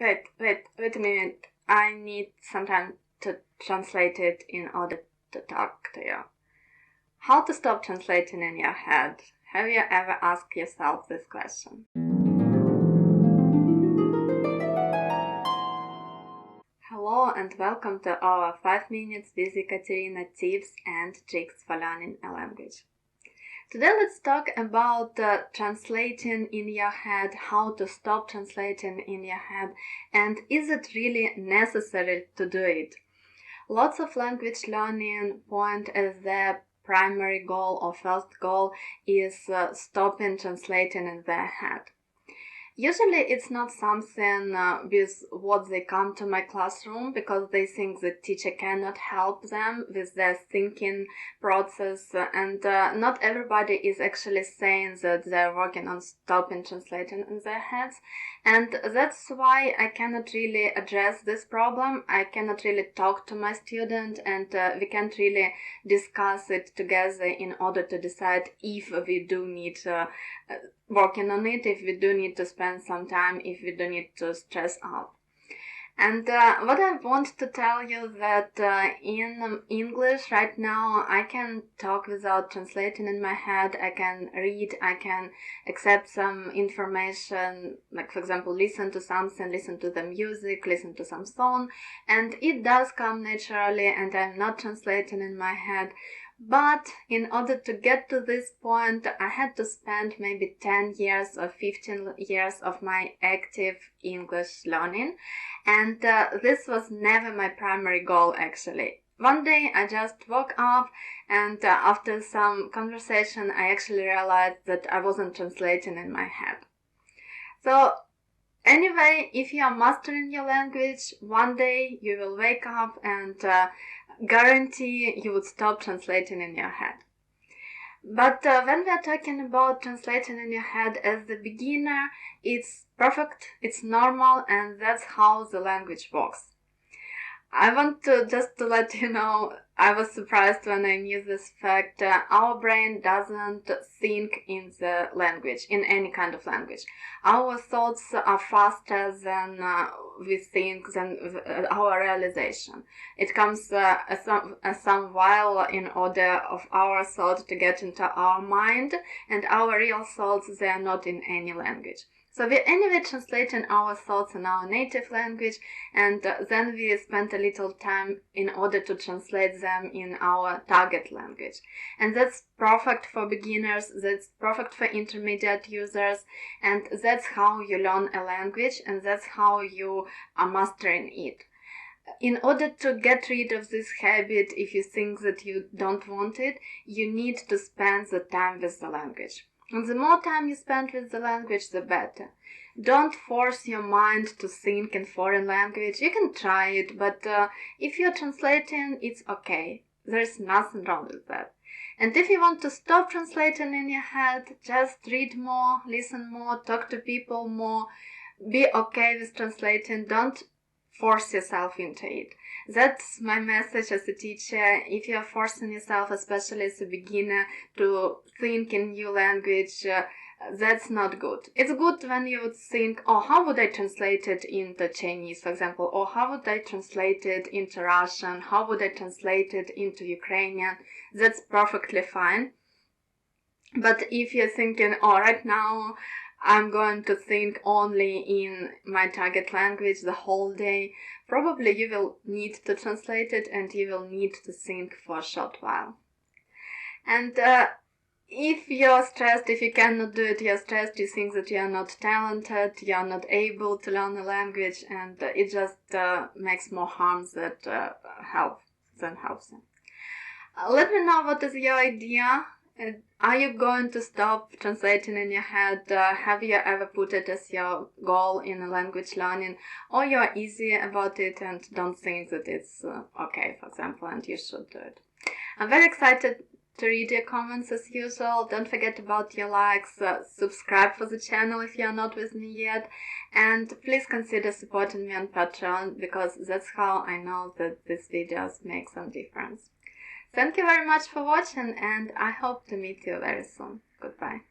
Wait a minute. I need some time to translate it in order to talk to you. How to stop translating in your head? Have you ever asked yourself this question? Hello and welcome to our 5 minutes with Ekaterina tips and tricks for learning a language. Today let's talk about translating in your head, how to stop translating in your head, and is it really necessary to do it? Lots of language learning point as their primary goal or first goal is stopping translating in their head. Usually it's not something with what they come to my classroom because they think the teacher cannot help them with their thinking process, and not everybody is actually saying that they're working on stopping translating in their heads, and that's why I cannot really address this problem. I cannot really talk to my student, and we can't really discuss it together in order to decide if we do need working on it, if we do need to spend some time, if we do need to stress out. And what I want to tell you that in English right now I can talk without translating in my head. I can read, I can accept some information, like for example listen to something, listen to the music, listen to some song, and it does come naturally and I'm not translating in my head. But in order to get to this point, I had to spend maybe 10 years or 15 years of my active English learning, and this was never my primary goal actually. One day I just woke up and after some conversation I actually realized that I wasn't translating in my head. So anyway, if you are mastering your language, one day you will wake up and guarantee you would stop translating in your head. But when we are talking about translating in your head as the beginner, it's perfect, it's normal, and that's how the language works. I want to just to let you know, I was surprised when I knew this fact. Our brain doesn't think in the language, in any kind of language. Our thoughts are faster than we think, than our realization. It comes some while in order of our thought to get into our mind, and our real thoughts, they are not in any language. So we anyway translating our thoughts in our native language, and then we spend a little time in order to translate them in our target language. And that's perfect for beginners, that's perfect for intermediate users, and that's how you learn a language, and that's how you are mastering it. In order to get rid of this habit, if you think that you don't want it, you need to spend the time with the language. And the more time you spend with the language, the better. Don't force your mind to think in foreign language. You can try it, but if you're translating, it's okay. There's nothing wrong with that. And if you want to stop translating in your head, just read more, listen more, talk to people more. Be okay with translating. Don't force yourself into it. That's my message as a teacher. If you're forcing yourself, especially as a beginner, to think in new language, that's not good. It's good when you would think, oh, how would I translate it into Chinese, for example, or how would I translate it into Russian, how would I translate it into Ukrainian? That's perfectly fine. But if you're thinking, oh, right now I'm going to think only in my target language the whole day, probably you will need to translate it and you will need to think for a short while. And if you're stressed, if you cannot do it, you're stressed, you think that you're not talented, you're not able to learn a language, and it just makes more harm than helps. Let me know what is your idea. Are you going to stop translating in your head? Have you ever put it as your goal in language learning? Or you're easy about it and don't think that it's okay, for example, and you should do it. I'm very excited to read your comments as usual. Don't forget about your likes, subscribe for the channel if you're not with me yet, and please consider supporting me on Patreon, because that's how I know that these videos make some difference. Thank you very much for watching, and I hope to meet you very soon. Goodbye.